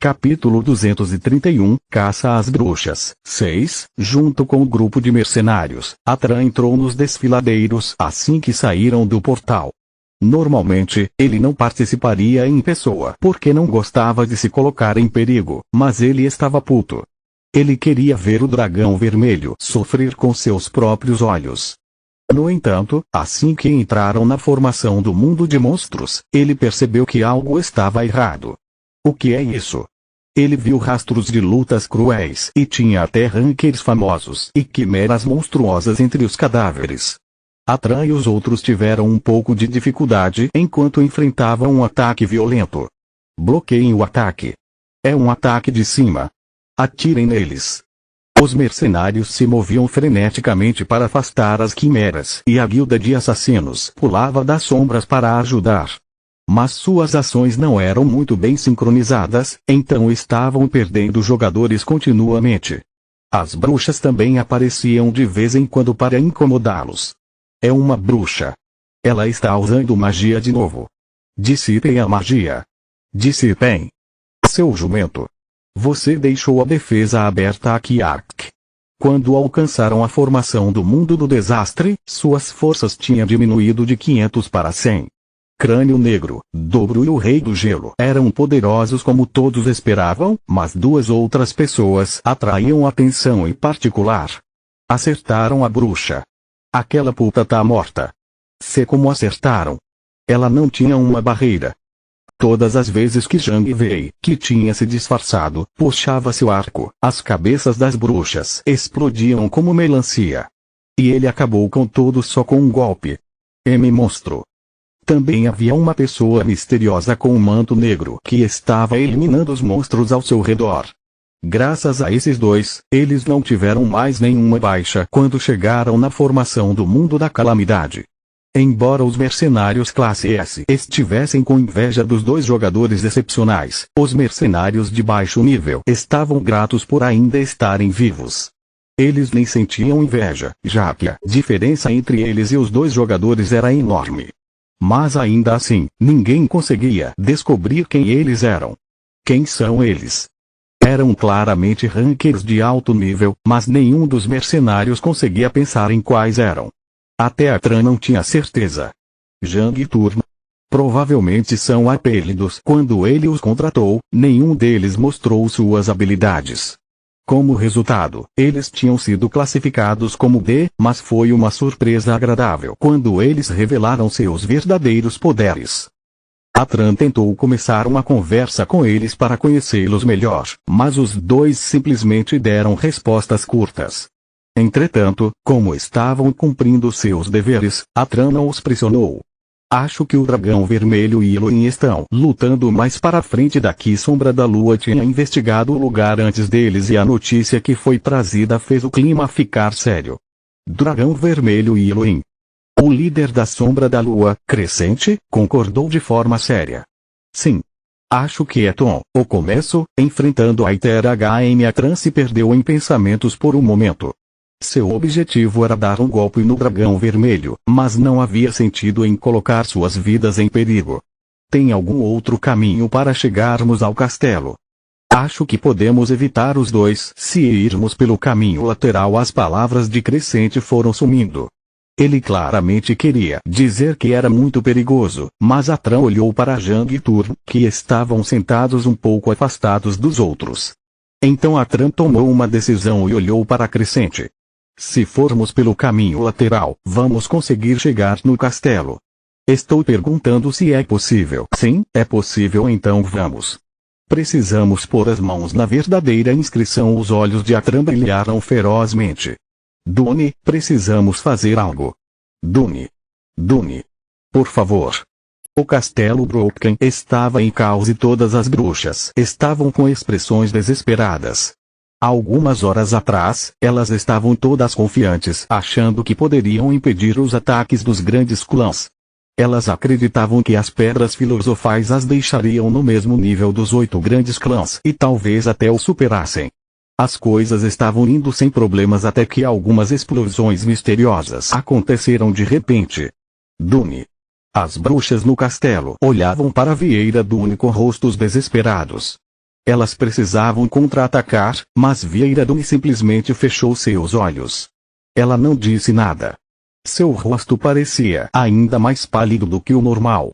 Capítulo 231, Caça às Bruxas. 6. Junto com o grupo de mercenários, Atran entrou nos desfiladeiros assim que saíram do portal. Normalmente, ele não participaria em pessoa porque não gostava de se colocar em perigo, mas ele estava puto. Ele queria ver o dragão vermelho sofrer com seus próprios olhos. No entanto, assim que entraram na formação do mundo de monstros, ele percebeu que algo estava errado. O que é isso? Ele viu rastros de lutas cruéis e tinha até rankers famosos e quimeras monstruosas entre os cadáveres. Atran e os outros tiveram um pouco de dificuldade enquanto enfrentavam um ataque violento. Bloqueiem o ataque. É um ataque de cima. Atirem neles. Os mercenários se moviam freneticamente para afastar as quimeras e a guilda de assassinos pulava das sombras para ajudar. Mas suas ações não eram muito bem sincronizadas, então estavam perdendo jogadores continuamente. As bruxas também apareciam de vez em quando para incomodá-los. É uma bruxa. Ela está usando magia de novo. Dissipem a magia. Dissipem. Seu jumento. Você deixou a defesa aberta aqui, Ark. Quando alcançaram a formação do mundo do desastre, suas forças tinham diminuído de 500 para 100. Crânio Negro, Dobro e o Rei do Gelo eram poderosos como todos esperavam, mas duas outras pessoas atraíam atenção em particular. Acertaram a bruxa. Aquela puta tá morta. Sei como acertaram. Ela não tinha uma barreira. Todas as vezes que Zhang Wei, que tinha se disfarçado, puxava seu arco, as cabeças das bruxas explodiam como melancia. E ele acabou com todos só com um golpe. Monstro. Também havia uma pessoa misteriosa com um manto negro que estava eliminando os monstros ao seu redor. Graças a esses dois, eles não tiveram mais nenhuma baixa quando chegaram na formação do mundo da calamidade. Embora os mercenários classe S estivessem com inveja dos dois jogadores excepcionais, os mercenários de baixo nível estavam gratos por ainda estarem vivos. Eles nem sentiam inveja, já que a diferença entre eles e os dois jogadores era enorme. Mas ainda assim, ninguém conseguia descobrir quem eles eram. Quem são eles? Eram claramente rankers de alto nível, mas nenhum dos mercenários conseguia pensar em quais eram. Até Atran não tinha certeza. Zhang Turn. Provavelmente são apelidos. Quando ele os contratou, nenhum deles mostrou suas habilidades. Como resultado, eles tinham sido classificados como D, mas foi uma surpresa agradável quando eles revelaram seus verdadeiros poderes. Atran tentou começar uma conversa com eles para conhecê-los melhor, mas os dois simplesmente deram respostas curtas. Entretanto, como estavam cumprindo seus deveres, Atran não os pressionou. Acho que o dragão vermelho e Elohim estão lutando mais para frente daqui. Sombra da Lua tinha investigado o lugar antes deles e a notícia que foi trazida fez o clima ficar sério. Dragão vermelho e Elohim. O líder da Sombra da Lua, Crescente, concordou de forma séria. Sim. Acho que é Tom. O começo, enfrentando a ITRHM. Atran se perdeu em pensamentos por um momento. Seu objetivo era dar um golpe no dragão vermelho, mas não havia sentido em colocar suas vidas em perigo. Tem algum outro caminho para chegarmos ao castelo? Acho que podemos evitar os dois se irmos pelo caminho lateral. As palavras de Crescente foram sumindo. Ele claramente queria dizer que era muito perigoso, mas Atran olhou para Zhang e Turn, que estavam sentados um pouco afastados dos outros. Então Atran tomou uma decisão e olhou para Crescente. Se formos pelo caminho lateral, vamos conseguir chegar no castelo. Estou perguntando se é possível. Sim, é possível, então vamos. Precisamos pôr as mãos na verdadeira inscrição. Os olhos de Atran brilharam ferozmente. Dune, precisamos fazer algo. Dune. Por favor. O castelo Broken estava em caos e todas as bruxas estavam com expressões desesperadas. Algumas horas atrás, elas estavam todas confiantes, achando que poderiam impedir os ataques dos grandes clãs. Elas acreditavam que as pedras filosofais as deixariam no mesmo nível dos 8 grandes clãs e talvez até o superassem. As coisas estavam indo sem problemas até que algumas explosões misteriosas aconteceram de repente. Dune. As bruxas no castelo olhavam para a Vieira Dune com rostos desesperados. Elas precisavam contra-atacar, mas Vieira Dune simplesmente fechou seus olhos. Ela não disse nada. Seu rosto parecia ainda mais pálido do que o normal.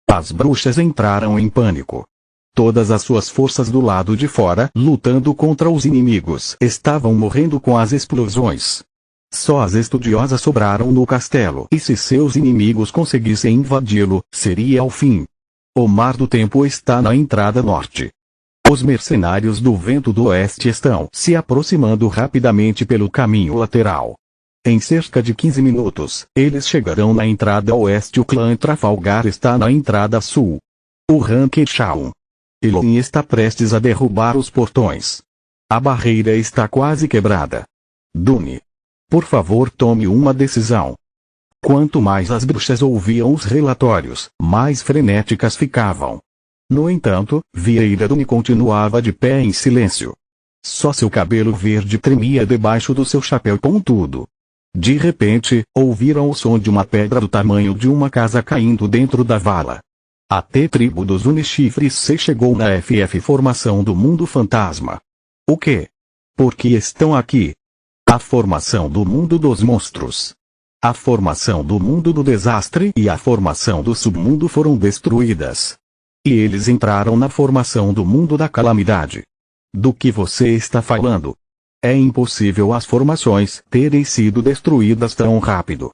As bruxas entraram em pânico. Todas as suas forças do lado de fora, lutando contra os inimigos, estavam morrendo com as explosões. Só as estudiosas sobraram no castelo, e se seus inimigos conseguissem invadi-lo, seria o fim. O Mar do Tempo está na entrada norte. Os mercenários do Vento do Oeste estão se aproximando rapidamente pelo caminho lateral. Em cerca de 15 minutos, eles chegarão na entrada oeste. O clã Trafalgar está na entrada sul. O Ranquechaun. Elohim está prestes a derrubar os portões. A barreira está quase quebrada. Dune. Por favor, tome uma decisão. Quanto mais as bruxas ouviam os relatórios, mais frenéticas ficavam. No entanto, Vieira Dune continuava de pé em silêncio. Só seu cabelo verde tremia debaixo do seu chapéu pontudo. De repente, ouviram o som de uma pedra do tamanho de uma casa caindo dentro da vala. A T-tribo dos Unchifres se chegou na FF formação do mundo fantasma. O quê? Por que estão aqui? A formação do mundo dos monstros. A formação do mundo do desastre e a formação do submundo foram destruídas. E eles entraram na formação do mundo da calamidade. Do que você está falando? É impossível as formações terem sido destruídas tão rápido.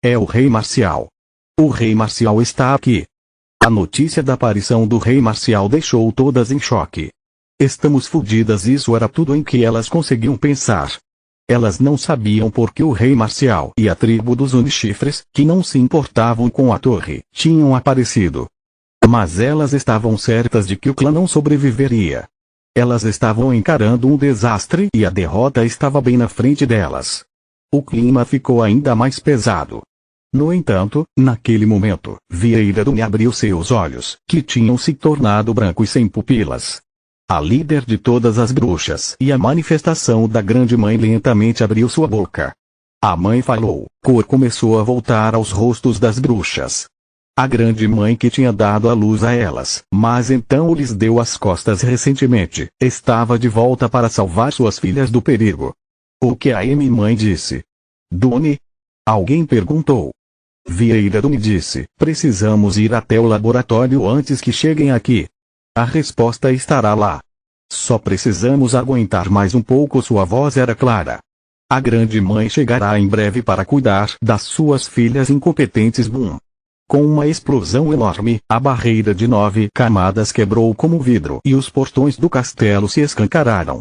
É o Rei Marcial. O Rei Marcial está aqui. A notícia da aparição do Rei Marcial deixou todas em choque. Estamos fodidas. Isso era tudo em que elas conseguiam pensar. Elas não sabiam por que o Rei Marcial e a tribo dos Unchifres, que não se importavam com a torre, tinham aparecido. Mas elas estavam certas de que o clã não sobreviveria. Elas estavam encarando um desastre e a derrota estava bem na frente delas. O clima ficou ainda mais pesado. No entanto, naquele momento, Vieira Dune abriu seus olhos, que tinham se tornado brancos sem pupilas. A líder de todas as bruxas e a manifestação da Grande Mãe lentamente abriu sua boca. A mãe falou, cor começou a voltar aos rostos das bruxas. A Grande Mãe que tinha dado a luz a elas, mas então lhes deu as costas recentemente, estava de volta para salvar suas filhas do perigo. O que a Mãe disse? Dune? Alguém perguntou. Vieira Dune disse, precisamos ir até o laboratório antes que cheguem aqui. A resposta estará lá. Só precisamos aguentar mais um pouco. Sua voz era clara. A Grande Mãe chegará em breve para cuidar das suas filhas incompetentes. Boom. Com uma explosão enorme, a barreira de 9 camadas quebrou como vidro e os portões do castelo se escancararam.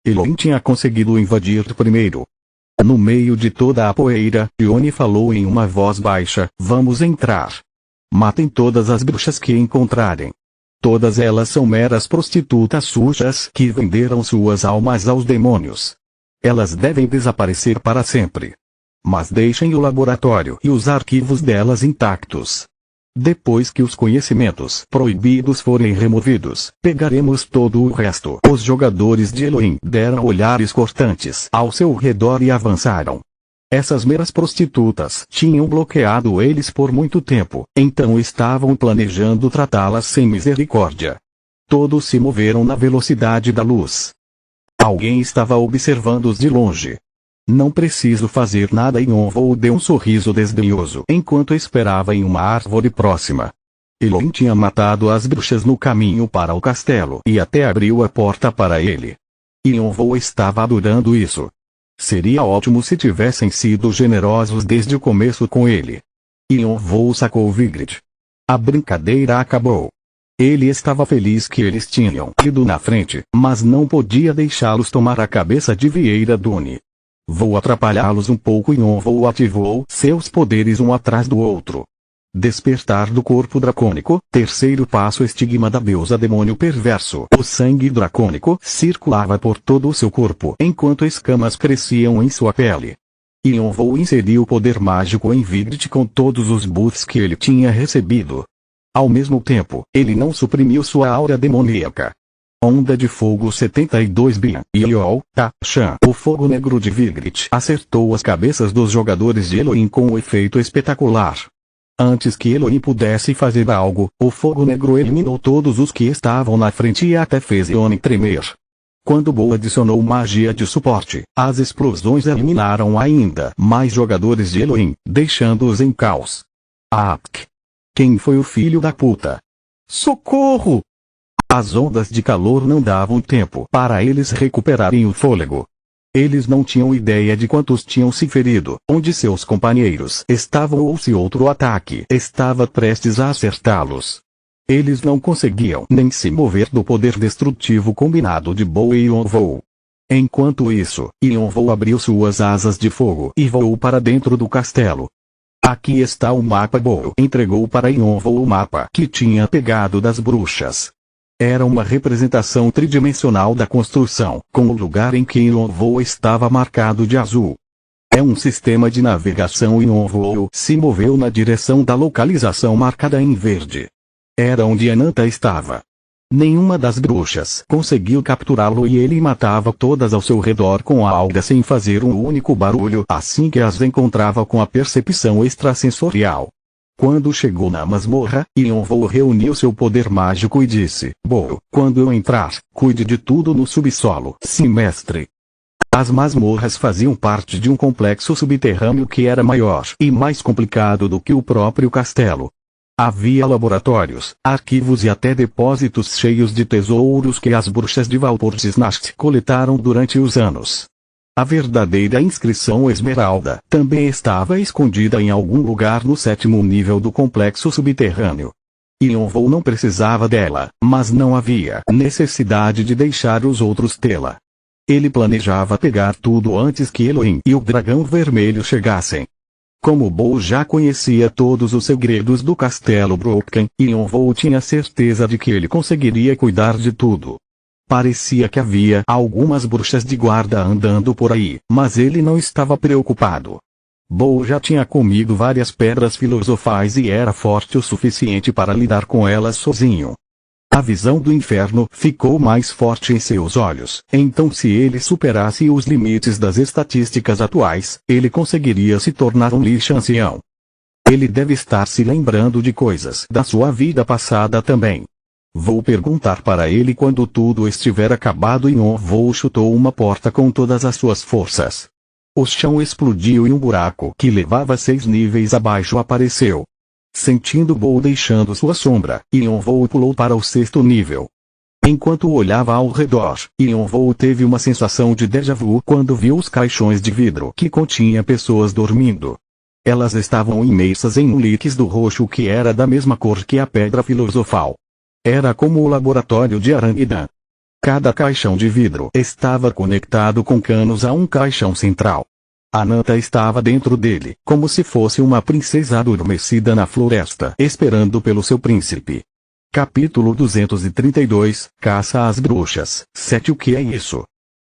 Elohim tinha conseguido invadir primeiro. No meio de toda a poeira, Ione falou em uma voz baixa, vamos entrar. Matem todas as bruxas que encontrarem. Todas elas são meras prostitutas sujas que venderam suas almas aos demônios. Elas devem desaparecer para sempre. Mas deixem o laboratório e os arquivos delas intactos. Depois que os conhecimentos proibidos forem removidos, pegaremos todo o resto. Os jogadores de Elohim deram olhares cortantes ao seu redor e avançaram. Essas meras prostitutas tinham bloqueado eles por muito tempo, então estavam planejando tratá-las sem misericórdia. Todos se moveram na velocidade da luz. Alguém estava observando-os de longe. Não preciso fazer nada. Yonvou deu um sorriso desdenhoso enquanto esperava em uma árvore próxima. Elohim tinha matado as bruxas no caminho para o castelo e até abriu a porta para ele. Yonvou estava adorando isso. Seria ótimo se tivessem sido generosos desde o começo com ele. Yonvou sacou Vigrid. A brincadeira acabou. Ele estava feliz que eles tinham ido na frente, mas não podia deixá-los tomar a cabeça de Vieira Dune. Vou atrapalhá-los um pouco. Yonvou ativou seus poderes um atrás do outro. Despertar do corpo dracônico, terceiro passo. Estigma da deusa demônio perverso. O sangue dracônico circulava por todo o seu corpo enquanto escamas cresciam em sua pele. Yonvou inseriu o poder mágico em Vigrid com todos os buffs que ele tinha recebido. Ao mesmo tempo, ele não suprimiu sua aura demoníaca. Onda de fogo 72 Bian. Iol, Shan. O fogo negro de Vigrid acertou as cabeças dos jogadores de Elohim com um efeito espetacular. Antes que Elohim pudesse fazer algo, o fogo negro eliminou todos os que estavam na frente e até fez Ione tremer. Quando Bo adicionou magia de suporte, as explosões eliminaram ainda mais jogadores de Elohim, deixando-os em caos. Apk! Quem foi o filho da puta? Socorro! As ondas de calor não davam tempo para eles recuperarem o fôlego. Eles não tinham ideia de quantos tinham se ferido, onde seus companheiros estavam ou se outro ataque estava prestes a acertá-los. Eles não conseguiam nem se mover do poder destrutivo combinado de Bo e Yonvou. Enquanto isso, Yonvou abriu suas asas de fogo e voou para dentro do castelo. Aqui está o mapa. Bo entregou para Yonvou o mapa que tinha pegado das bruxas. Era uma representação tridimensional da construção, com o lugar em que Yonvou estava marcado de azul. É um sistema de navegação e Yonvou se moveu na direção da localização marcada em verde. Era onde Ananta estava. Nenhuma das bruxas conseguiu capturá-lo e ele matava todas ao seu redor com a alga sem fazer um único barulho assim que as encontrava com a percepção extrasensorial. Quando chegou na masmorra, Yonvou reuniu seu poder mágico e disse: Bo, quando eu entrar, cuide de tudo no subsolo. Sim, mestre. As masmorras faziam parte de um complexo subterrâneo que era maior e mais complicado do que o próprio castelo. Havia laboratórios, arquivos e até depósitos cheios de tesouros que as bruxas de Valpurgisnacht coletaram durante os anos. A verdadeira inscrição Esmeralda também estava escondida em algum lugar no 7º nível do complexo subterrâneo. Yonvou não precisava dela, mas não havia necessidade de deixar os outros tê-la. Ele planejava pegar tudo antes que Elohim e o dragão vermelho chegassem. Como Bo já conhecia todos os segredos do castelo Broken, Yonvou tinha certeza de que ele conseguiria cuidar de tudo. Parecia que havia algumas bruxas de guarda andando por aí, mas ele não estava preocupado. Bo já tinha comido várias pedras filosofais e era forte o suficiente para lidar com elas sozinho. A visão do inferno ficou mais forte em seus olhos, então se ele superasse os limites das estatísticas atuais, ele conseguiria se tornar um lixo ancião. Ele deve estar se lembrando de coisas da sua vida passada também. Vou perguntar para ele quando tudo estiver acabado. Yonvou chutou uma porta com todas as suas forças. O chão explodiu e um buraco que levava 6 níveis abaixo apareceu. Sentindo Bo deixando sua sombra, Yonvou pulou para o 6º nível. Enquanto olhava ao redor, Yonvou teve uma sensação de déjà vu quando viu os caixões de vidro que continha pessoas dormindo. Elas estavam imersas em um líquido roxo que era da mesma cor que a pedra filosofal. Era como o laboratório de Aranguidan. Cada caixão de vidro estava conectado com canos a um caixão central. Ananta estava dentro dele, como se fosse uma princesa adormecida na floresta, esperando pelo seu príncipe. Capítulo 232, Caça às Bruxas. 7. O que é isso?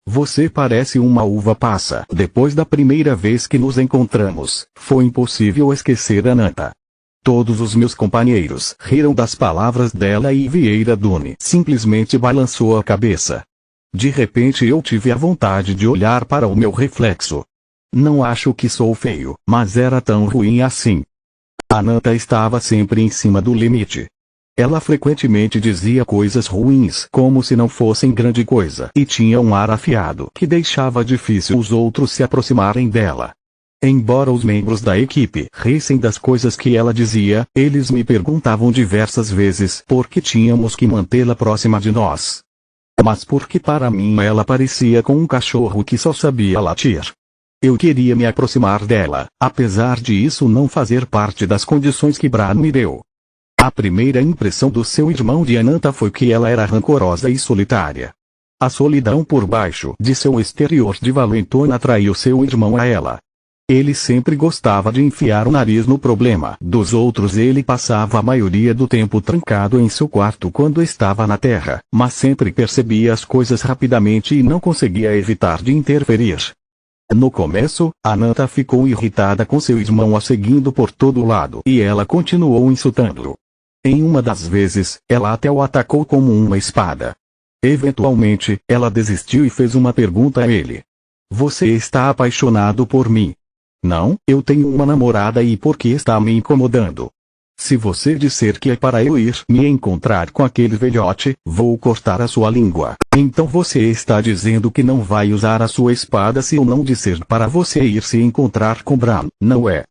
Você parece uma uva passa. Depois da primeira vez que nos encontramos, foi impossível esquecer Ananta. Todos os meus companheiros riram das palavras dela e Vieira Dune simplesmente balançou a cabeça. De repente eu tive a vontade de olhar para o meu reflexo. Não acho que sou feio, mas era tão ruim assim. Ananta estava sempre em cima do limite. Ela frequentemente dizia coisas ruins como se não fossem grande coisa e tinha um ar afiado que deixava difícil os outros se aproximarem dela. Embora os membros da equipe rissem das coisas que ela dizia, eles me perguntavam diversas vezes por que tínhamos que mantê-la próxima de nós. Mas porque para mim ela parecia com um cachorro que só sabia latir. Eu queria me aproximar dela, apesar de isso não fazer parte das condições que Bran me deu. A primeira impressão do seu irmão de Ananta foi que ela era rancorosa e solitária. A solidão por baixo de seu exterior de valentona atraiu seu irmão a ela. Ele sempre gostava de enfiar o nariz no problema dos outros. Ele passava a maioria do tempo trancado em seu quarto quando estava na Terra, mas sempre percebia as coisas rapidamente e não conseguia evitar de interferir. No começo, Ananta ficou irritada com seu irmão a seguindo por todo lado e ela continuou insultando-o. Em uma das vezes, ela até o atacou como uma espada. Eventualmente, ela desistiu e fez uma pergunta a ele. Você está apaixonado por mim? Não, eu tenho uma namorada e por que está me incomodando? Se você disser que é para eu ir me encontrar com aquele velhote, vou cortar a sua língua. Então você está dizendo que não vai usar a sua espada se eu não disser para você ir se encontrar com Bran, não é?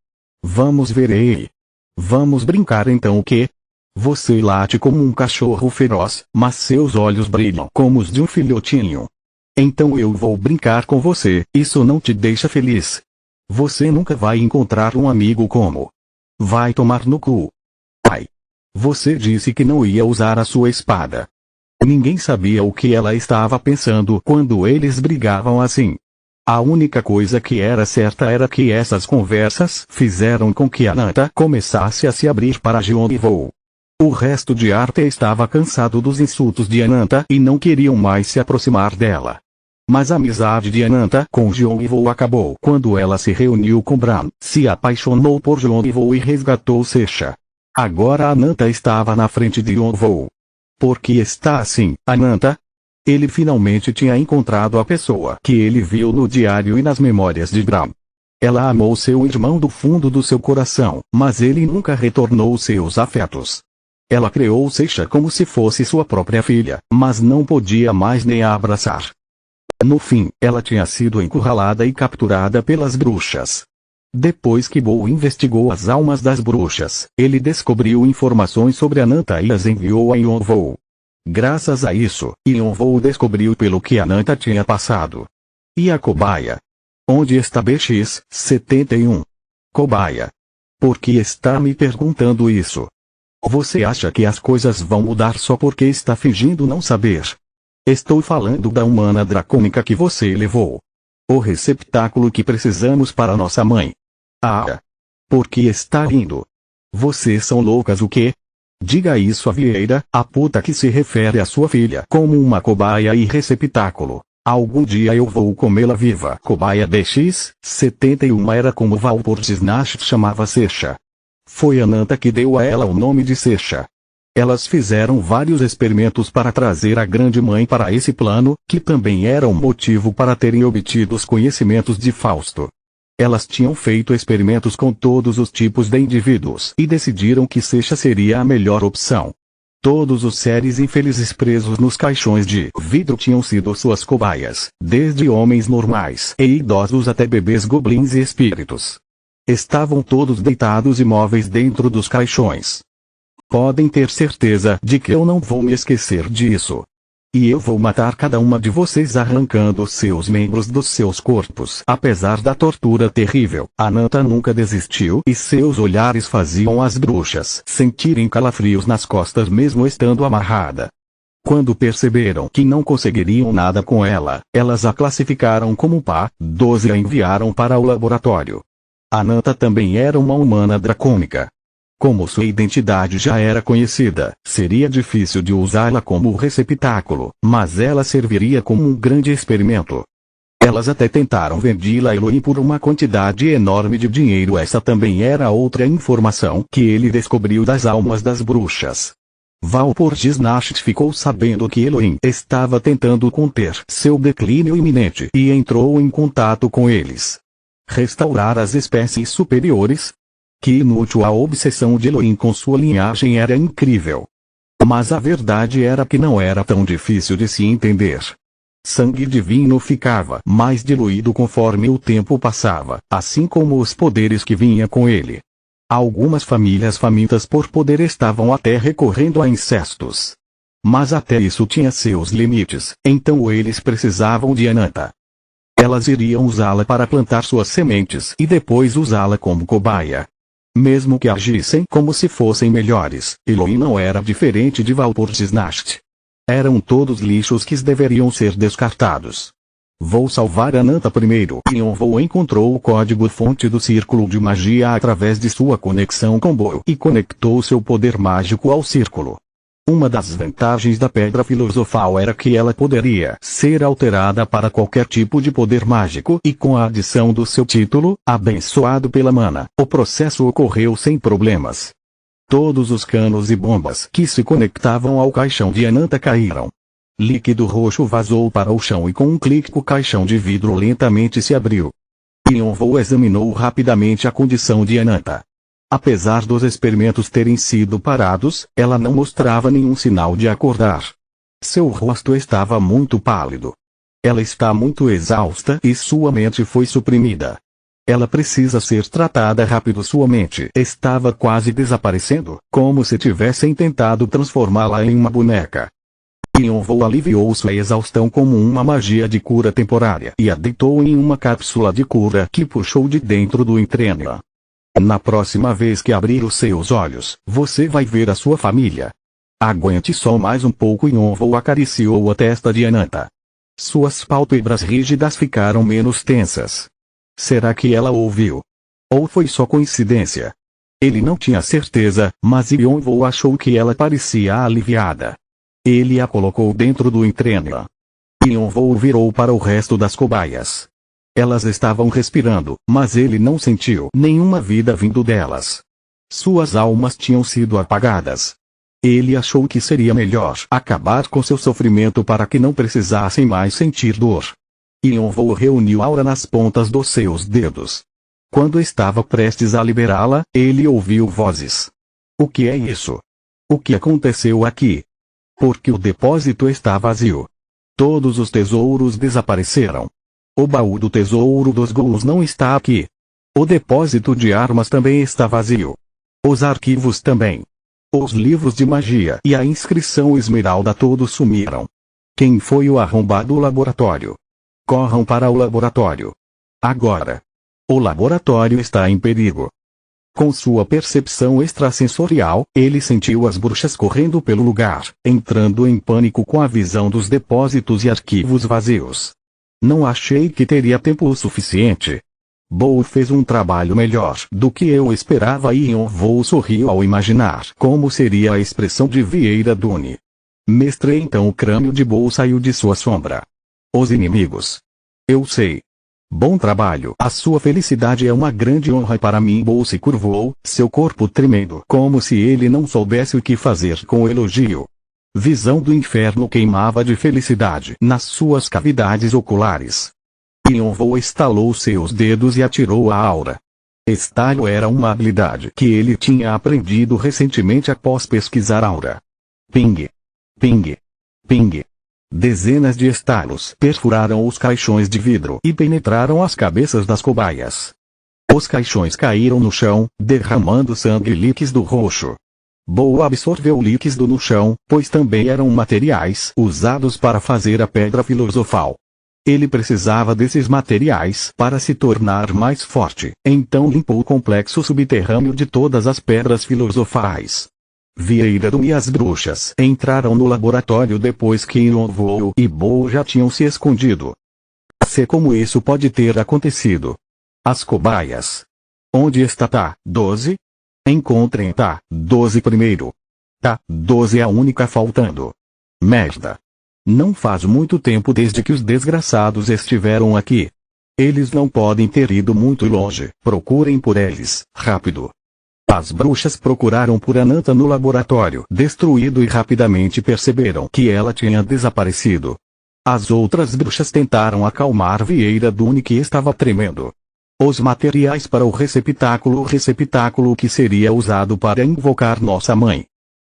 Vamos ver aí. Vamos brincar então o quê? Você late como um cachorro feroz, mas seus olhos brilham como os de um filhotinho. Então eu vou brincar com você, isso não te deixa feliz. Você nunca vai encontrar um amigo como. Vai tomar no cu. Ai. Você disse que não ia usar a sua espada. Ninguém sabia o que ela estava pensando quando eles brigavam assim. A única coisa que era certa era que essas conversas fizeram com que Ananta começasse a se abrir para Jeonvou. O resto de Arthur estava cansado dos insultos de Ananta e não queriam mais se aproximar dela. Mas a amizade de Ananta com Jeonvou acabou quando ela se reuniu com Bran, se apaixonou por Jeonvou e resgatou Secha. Agora Ananta estava na frente de Jeonvou. Por que está assim, Ananta? Ele finalmente tinha encontrado a pessoa que ele viu no diário e nas memórias de Bran. Ela amou seu irmão do fundo do seu coração, mas ele nunca retornou seus afetos. Ela criou Secha como se fosse sua própria filha, mas não podia mais nem a abraçar. No fim, ela tinha sido encurralada e capturada pelas bruxas. Depois que Bo investigou as almas das bruxas, ele descobriu informações sobre Ananta e as enviou a Yeonvou. Graças a isso, Yeonvou descobriu pelo que Ananta tinha passado. E a cobaia? Onde está BX-71? Cobaia. Por que está me perguntando isso? Você acha que as coisas vão mudar só porque está fingindo não saber? Estou falando da humana dracônica que você levou. O receptáculo que precisamos para nossa mãe. Ah! Por que está rindo? Vocês são loucas o quê? Diga isso a Vieira, a puta que se refere à sua filha como uma cobaia e receptáculo. Algum dia eu vou comê-la viva. Cobaia BX-71 era como Valpurgisnacht chamava Secha. Foi Ananta que deu a ela o nome de Secha. Elas fizeram vários experimentos para trazer a grande mãe para esse plano, que também era um motivo para terem obtido os conhecimentos de Fausto. Elas tinham feito experimentos com todos os tipos de indivíduos e decidiram que Secha seria a melhor opção. Todos os seres infelizes presos nos caixões de vidro tinham sido suas cobaias, desde homens normais e idosos até bebês goblins e espíritos. Estavam todos deitados imóveis dentro dos caixões. Podem ter certeza de que eu não vou me esquecer disso. E eu vou matar cada uma de vocês arrancando seus membros dos seus corpos. Apesar da tortura terrível, Ananta nunca desistiu e seus olhares faziam as bruxas sentirem calafrios nas costas mesmo estando amarrada. Quando perceberam que não conseguiriam nada com ela, elas a classificaram como Pá 12 e a enviaram para o laboratório. Ananta também era uma humana dracônica. Como sua identidade já era conhecida, seria difícil de usá-la como receptáculo, mas ela serviria como um grande experimento. Elas até tentaram vendê-la a Elohim por uma quantidade enorme de dinheiro. Essa também era outra informação que ele descobriu das almas das bruxas. Valpurgisnacht ficou sabendo que Elohim estava tentando conter seu declínio iminente e entrou em contato com eles. Restaurar as espécies superiores? Que inútil, a obsessão de Elohim com sua linhagem era incrível. Mas a verdade era que não era tão difícil de se entender. Sangue divino ficava mais diluído conforme o tempo passava, assim como os poderes que vinha com ele. Algumas famílias famintas por poder estavam até recorrendo a incestos. Mas até isso tinha seus limites, então eles precisavam de Ananta. Elas iriam usá-la para plantar suas sementes e depois usá-la como cobaia. Mesmo que agissem como se fossem melhores, Elohim não era diferente de Valpurgisnacht. Eram todos lixos que deveriam ser descartados. Vou salvar Ananta primeiro. Yeonvou encontrou o código-fonte do círculo de magia através de sua conexão com Bo e conectou seu poder mágico ao círculo. Uma das vantagens da pedra filosofal era que ela poderia ser alterada para qualquer tipo de poder mágico e com a adição do seu título, abençoado pela mana, o processo ocorreu sem problemas. Todos os canos e bombas que se conectavam ao caixão de Ananta caíram. Líquido roxo vazou para o chão e com um clique o caixão de vidro lentamente se abriu. Yeonvou examinou rapidamente a condição de Ananta. Apesar dos experimentos terem sido parados, ela não mostrava nenhum sinal de acordar. Seu rosto estava muito pálido. Ela está muito exausta e sua mente foi suprimida. Ela precisa ser tratada rápido. Sua mente estava quase desaparecendo, como se tivessem tentado transformá-la em uma boneca. Yonvou aliviou sua exaustão como uma magia de cura temporária e a deitou em uma cápsula de cura que puxou de dentro do Intrênio. Na próxima vez que abrir os seus olhos, você vai ver a sua família. Aguente só mais um pouco. Yonvou acariciou a testa de Ananta. Suas pálpebras rígidas ficaram menos tensas. Será que ela ouviu? Ou foi só coincidência? Ele não tinha certeza, mas Yonvou achou que ela parecia aliviada. Ele a colocou dentro do Intrênio. Yonvou virou para o resto das cobaias. Elas estavam respirando, mas ele não sentiu nenhuma vida vindo delas. Suas almas tinham sido apagadas. Ele achou que seria melhor acabar com seu sofrimento para que não precisassem mais sentir dor. Yonvou reuniu aura nas pontas dos seus dedos. Quando estava prestes a liberá-la, ele ouviu vozes. O que é isso? O que aconteceu aqui? Porque o depósito está vazio. Todos os tesouros desapareceram. O baú do tesouro dos ghouls não está aqui. O depósito de armas também está vazio. Os arquivos também. Os livros de magia e a inscrição esmeralda todos sumiram. Quem foi o arrombado laboratório? Corram para o laboratório. Agora. O laboratório está em perigo. Com sua percepção extrasensorial, ele sentiu as bruxas correndo pelo lugar, entrando em pânico com a visão dos depósitos e arquivos vazios. Não achei que teria tempo o suficiente. Bo fez um trabalho melhor do que eu esperava e Yonvou sorriu ao imaginar como seria a expressão de Vieira Dune. Mestre, então o crânio de Bo saiu de sua sombra. Os inimigos. Eu sei. Bom trabalho. A sua felicidade é uma grande honra para mim. Bo se curvou, seu corpo tremendo, como se ele não soubesse o que fazer com o elogio. Visão do inferno queimava de felicidade nas suas cavidades oculares. Yonvou estalou seus dedos e atirou a aura. Estalo era uma habilidade que ele tinha aprendido recentemente após pesquisar aura. Ping. Ping. Ping. Dezenas de estalos perfuraram os caixões de vidro e penetraram as cabeças das cobaias. Os caixões caíram no chão, derramando sangue líquido roxo. Bo absorveu o líquido no chão, pois também eram materiais usados para fazer a pedra filosofal. Ele precisava desses materiais para se tornar mais forte, então limpou o complexo subterrâneo de todas as pedras filosofais. Vieira Dune e as bruxas entraram no laboratório depois que Yonvou e Bo já tinham se escondido. Sei como isso pode ter acontecido. As cobaias. Onde está Tá 12? Encontrem Tá 12 primeiro. Tá 12 é a única faltando. Merda. Não faz muito tempo desde que os desgraçados estiveram aqui. Eles não podem ter ido muito longe. Procurem por eles, rápido. As bruxas procuraram por Ananta no laboratório destruído e rapidamente perceberam que ela tinha desaparecido. As outras bruxas tentaram acalmar Vieira Dune, que estava tremendo. Os materiais para o receptáculo que seria usado para invocar nossa mãe.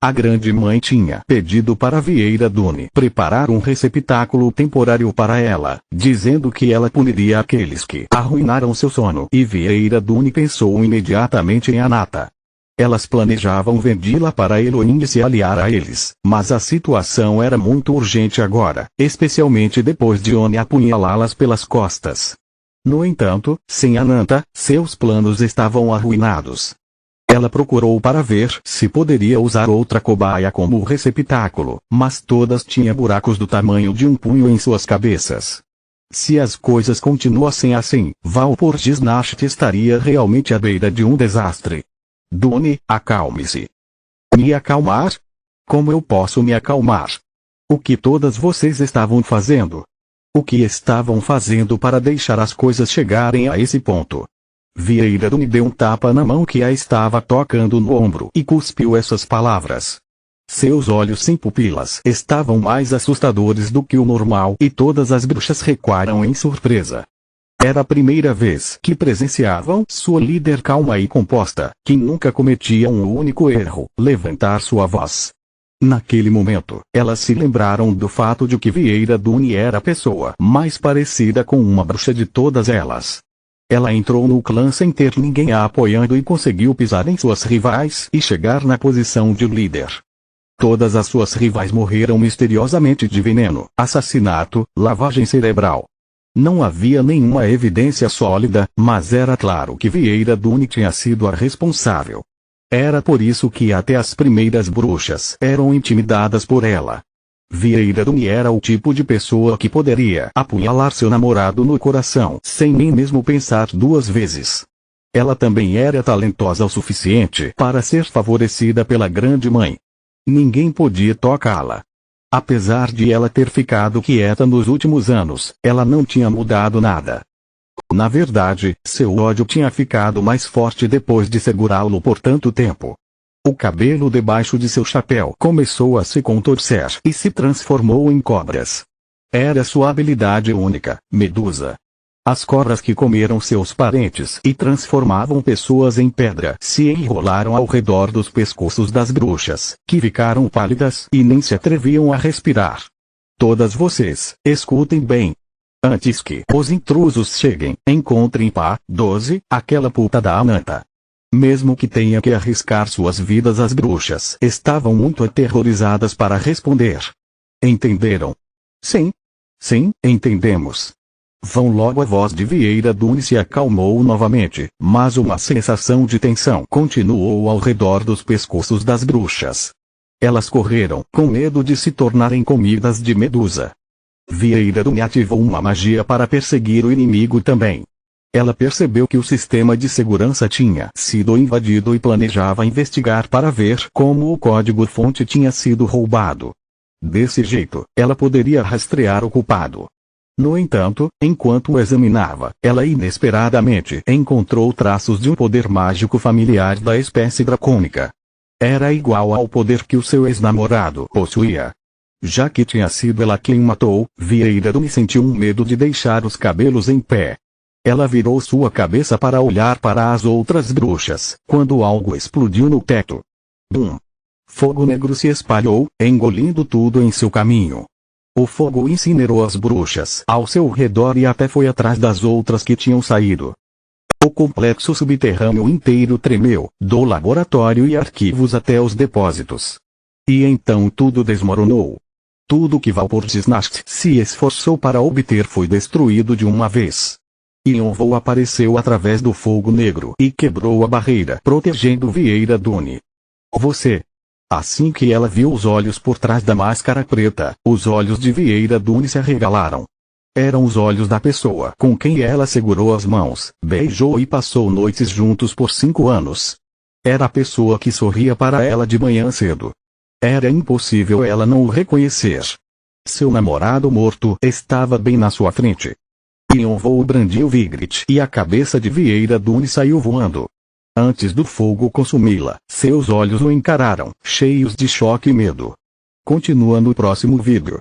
A grande mãe tinha pedido para Vieira Dune preparar um receptáculo temporário para ela, dizendo que ela puniria aqueles que arruinaram seu sono. E Vieira Dune pensou imediatamente em Ananta. Elas planejavam vendi-la para Elohim e se aliar a eles, mas a situação era muito urgente agora, especialmente depois de Oni apunhalá-las pelas costas. No entanto, sem Ananta, seus planos estavam arruinados. Ela procurou para ver se poderia usar outra cobaia como receptáculo, mas todas tinham buracos do tamanho de um punho em suas cabeças. Se as coisas continuassem assim, Valpurgisnacht estaria realmente à beira de um desastre. Dune, acalme-se. Me acalmar? Como eu posso me acalmar? O que todas vocês estavam fazendo? O que estavam fazendo para deixar as coisas chegarem a esse ponto? Vieira Dune deu um tapa na mão que a estava tocando no ombro e cuspiu essas palavras. Seus olhos sem pupilas estavam mais assustadores do que o normal e todas as bruxas recuaram em surpresa. Era a primeira vez que presenciavam sua líder calma e composta, que nunca cometia um único erro, levantar sua voz. Naquele momento, elas se lembraram do fato de que Vieira Dune era a pessoa mais parecida com uma bruxa de todas elas. Ela entrou no clã sem ter ninguém a apoiando e conseguiu pisar em suas rivais e chegar na posição de líder. Todas as suas rivais morreram misteriosamente de veneno, assassinato, lavagem cerebral. Não havia nenhuma evidência sólida, mas era claro que Vieira Dune tinha sido a responsável. Era por isso que até as primeiras bruxas eram intimidadas por ela. Vieira Dune era o tipo de pessoa que poderia apunhalar seu namorado no coração sem nem mesmo pensar duas vezes. Ela também era talentosa o suficiente para ser favorecida pela grande mãe. Ninguém podia tocá-la. Apesar de ela ter ficado quieta nos últimos anos, ela não tinha mudado nada. Na verdade, seu ódio tinha ficado mais forte depois de segurá-lo por tanto tempo. O cabelo debaixo de seu chapéu começou a se contorcer e se transformou em cobras. Era sua habilidade única, Medusa. As cobras que comeram seus parentes e transformavam pessoas em pedra se enrolaram ao redor dos pescoços das bruxas, que ficaram pálidas e nem se atreviam a respirar. Todas vocês, escutem bem. Antes que os intrusos cheguem, encontrem Pá 12, aquela puta da Ananta. Mesmo que tenha que arriscar suas vidas, as bruxas estavam muito aterrorizadas para responder. Entenderam? Sim. Sim, entendemos. Vão logo. A voz de Vieira Dune se acalmou novamente, mas uma sensação de tensão continuou ao redor dos pescoços das bruxas. Elas correram, com medo de se tornarem comidas de Medusa. Vieira Dune ativou uma magia para perseguir o inimigo também. Ela percebeu que o sistema de segurança tinha sido invadido e planejava investigar para ver como o código-fonte tinha sido roubado. Desse jeito, ela poderia rastrear o culpado. No entanto, enquanto o examinava, ela inesperadamente encontrou traços de um poder mágico familiar da espécie dracônica. Era igual ao poder que o seu ex-namorado possuía. Já que tinha sido ela quem matou, Vieira Dune sentiu um medo de deixar os cabelos em pé. Ela virou sua cabeça para olhar para as outras bruxas, quando algo explodiu no teto. Bum! Fogo negro se espalhou, engolindo tudo em seu caminho. O fogo incinerou as bruxas ao seu redor e até foi atrás das outras que tinham saído. O complexo subterrâneo inteiro tremeu, do laboratório e arquivos até os depósitos. E então tudo desmoronou. Tudo que Valpurgisnacht se esforçou para obter foi destruído de uma vez. Yonvou apareceu através do fogo negro e quebrou a barreira, protegendo Vieira Dune. Você. Assim que ela viu os olhos por trás da máscara preta, os olhos de Vieira Dune se arregalaram. Eram os olhos da pessoa com quem ela segurou as mãos, beijou e passou noites juntos por 5 anos. Era a pessoa que sorria para ela de manhã cedo. Era impossível ela não o reconhecer. Seu namorado morto estava bem na sua frente. Yonvou brandiu Vigrit e a cabeça de Vieira Dune saiu voando. Antes do fogo consumi-la, seus olhos o encararam, cheios de choque e medo. Continua no próximo vídeo.